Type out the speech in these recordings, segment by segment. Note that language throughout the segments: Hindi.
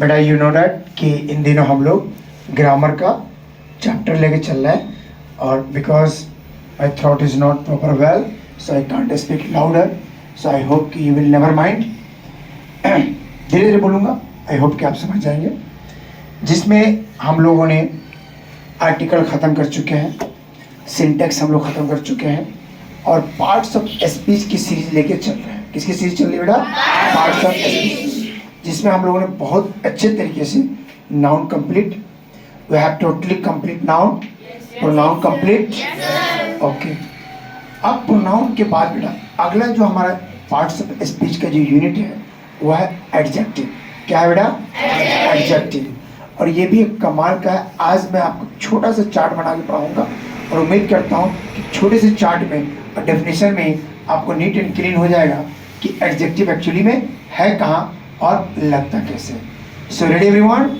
बेटा यू नो डैट कि इन दिनों हम लोग ग्रामर का चैप्टर लेके चल रहे हैं और because my throat is not proper well so I can't speak louder so I hope कि यू विल नेवर माइंड। धीरे धीरे बोलूँगा, आई होप कि आप समझ जाएंगे। जिसमें हम लोगों ने आर्टिकल ख़त्म कर चुके हैं, सिंटेक्स हम लोग ख़त्म कर चुके हैं और पार्ट्स ऑफ स्पीच की सीरीज लेके चल रहे हैं। किसकी सीरीज चल रही है बेटा? पार्ट्स ऑफ स्पीच, जिसमें हम लोगों ने बहुत अच्छे तरीके से noun complete, we have totally complete noun, pronoun complete. Okay, अब प्रोनाउन के बाद बेटा अगला जो हमारा पार्ट्स ऑफ स्पीच का जो यूनिट है वह है एडजेक्टिव। क्या है बेटा? एडजेक्टिव। और ये भी एक कमाल का है। आज मैं आपको छोटा सा चार्ट बना के पढ़ाऊंगा और उम्मीद करता हूँ कि छोटे से चार्ट में और डेफिनेशन में आपको नीट एंड क्लीन हो जाएगा कि एडजेक्टिव एक्चुअली में है कहाँ और लगता कैसे। So ready everyone?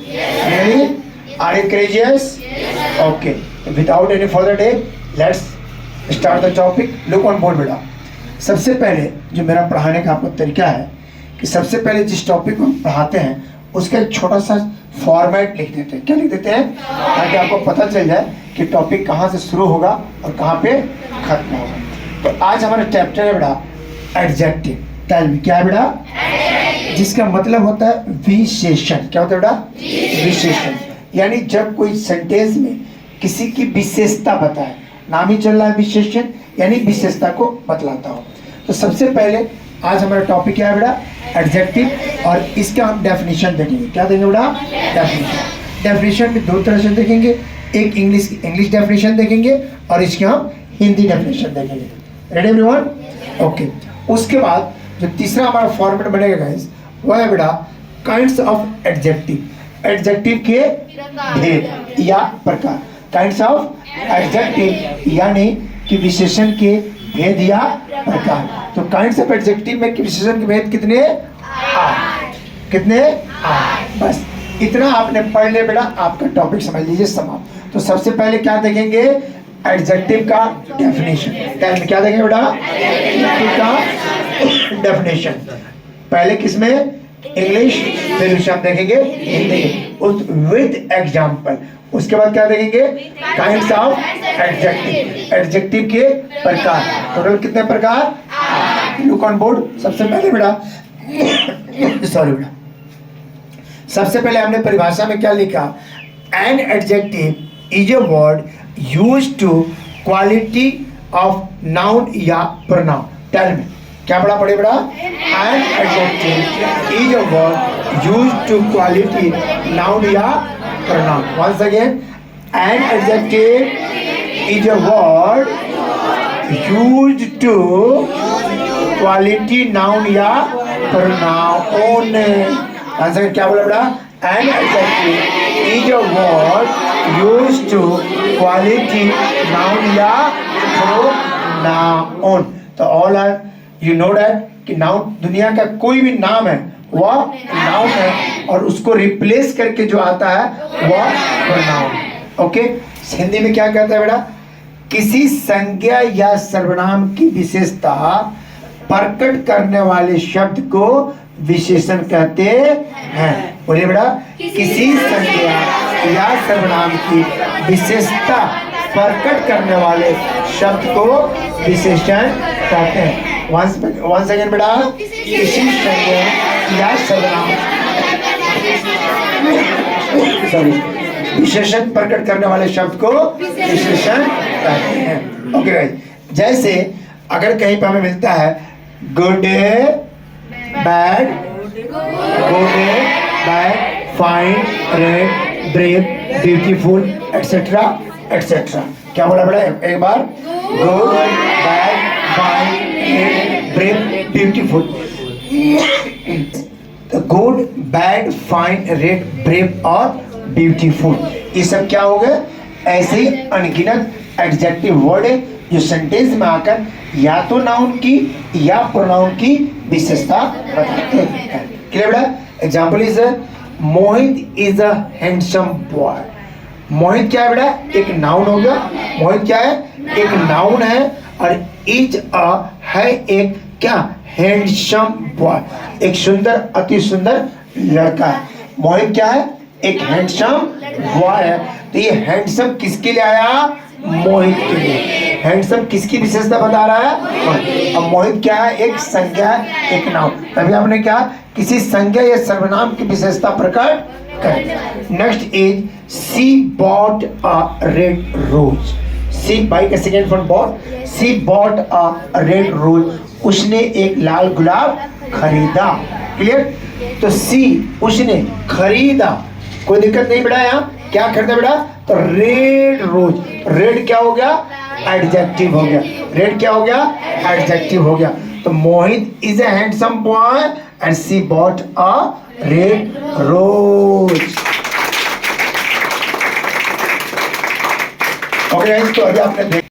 Ready? Are you courageous? Okay, without any further day let's start the topic. Look on board बेटा। सबसे पहले जो मेरा पढ़ाने का आपको तरीका है कि सबसे पहले जिस टॉपिक को हम पढ़ाते हैं उसका एक छोटा सा फॉर्मेट लिख देते हैं। क्या लिख देते हैं? ताकि आपको पता चल जाए कि टॉपिक कहाँ से शुरू होगा और कहाँ पे खत्म होगा। तो आज हमारा चैप्टर है बेटा एडजेक्टिव। टेल मी, क्या है बेटा? जिसका मतलब होता है विशेषण। क्या होता है बेटा? विशेषण। यानी जब कोई सेंटेंस में किसी की विशेषता बताए, नाम ही चल रहा है विशेषण, यानी विशेषता को बतलाता हो। तो सबसे पहले आज हमारा टॉपिक क्या है बेटा? एडजेक्टिव। और इसका हम डेफिनेशन देखेंगे। क्या देंगे बेटा? डेफिनेशन। डेफिनेशन में दो तरह से देखेंगे, एक इंग्लिश डेफिनेशन देखेंगे और इसकी हम हिंदी डेफिनेशन देखेंगे। Ready everyone? ओके। उसके बाद जो तीसरा हमारा फॉर्मेट बनेगा गाइस वह है बेटा काइंड्स ऑफ एडजेक्टिव। एडजेक्टिव के भेद या प्रकार। काइंड्स ऑफ एडजेक्टिव यानी कि विशेषण के भेद या प्रकार। तो काइंड्स ऑफ एडजेक्टिव में विशेषण के भेद कितने? 8। कितने? 8। बस इतना आपने पढ़ लिया बेटा, आपका टॉपिक समझ लीजिए समाप्त। तो सबसे पहले क्या देखेंगे? एडजेक्टिव का डेफिनेशन। क्या देखेंगे बेटा? एडजेक्टिव का डेफिनेशन। पहले किसमें? इंग्लिश, फिर उसे हम देखेंगे हिंदी विद एग्जाम्पल। उसके बाद क्या देखेंगे? Kinds of adjective. एडजेक्टिव के प्रकार। टोटल कितने प्रकार? 8। Look on board. सबसे पहले बेटा सॉरी बेटा, सबसे पहले हमने परिभाषा में क्या लिखा? An adjective is a word used to quality of noun या प्रोनाउन। टेल मी, क्या पढ़ा पड़े बेटा? An adjective is a word used to quality noun या pronoun. Once again, an adjective is a word used to quality noun या pronoun. Once again, क्या बोला बेटा? An adjective is a word used to quality noun या pronoun. तो all are you know that कि नाउन दुनिया का कोई भी नाम है वह नाउन है और उसको रिप्लेस करके जो आता है वह प्रोनाउन। ओके, हिंदी में क्या कहता है बेटा? किसी संज्ञा या सर्वनाम की विशेषता प्रकट करने वाले शब्द को विशेषण कहते हैं। बोलिए बेटा, किसी संज्ञा या सर्वनाम की विशेषता प्रकट करने वाले शब्द को विशेषण कहते हैं। once again बेटा, किसी संज्ञा या सर्वनाम विशेषण प्रकट करने वाले शब्द को विशेषण कहते हैं। ओके गाइस, जैसे अगर कहीं पर हमें मिलता है good, bad, fine, red, brave, beautiful, etcetera etcetera. क्या बोला बेटा? एक बार good, bad, fine, red, brave, beautiful. Good, bad, fine, red, brave और ब्यूटीफुल, ये सब क्या हो गए? ऐसे ही अनगिनत एडजेक्टिव वर्ड है जो सेंटेंस में आकर या तो नाउन की या प्रोनाउन की विशेषता बताते हैं। क्लियर बेटा? Example is Mohit is a handsome boy. Mohit क्या है बेटा? एक नाउन हो गया। मोहित क्या है? एक नाउन है और इज अ है एक क्या? हैंडसम बॉय, एक सुंदर, अति सुंदर लड़का है। मोहित क्या है? एक हैंडसम बॉय है। तो ये हैंडसम किसके लिए आया? मोहित के लिए। हैंडसम किसकी विशेषता बता रहा है? अब मोहित क्या है? एक संज्ञा, एक नाम। तभी आपने क्या, किसी संज्ञा या सर्वनाम की विशेषता प्रकट कर। Next is she bought a red rose. See buy का second form bought. She bought a red rose, उसने एक लाल गुलाब खरीदा। क्लियर? तो सी उसने खरीदा, कोई दिक्कत नहीं बेटा। यहाँ क्या खरीदा बेटा? तो रेड रोज। रेड क्या हो गया? एडजेक्टिव हो गया। रेड क्या हो गया? एडजेक्टिव हो गया। तो Mohit is a handsome boy and she bought a red rose. Okay, तो अभी आपने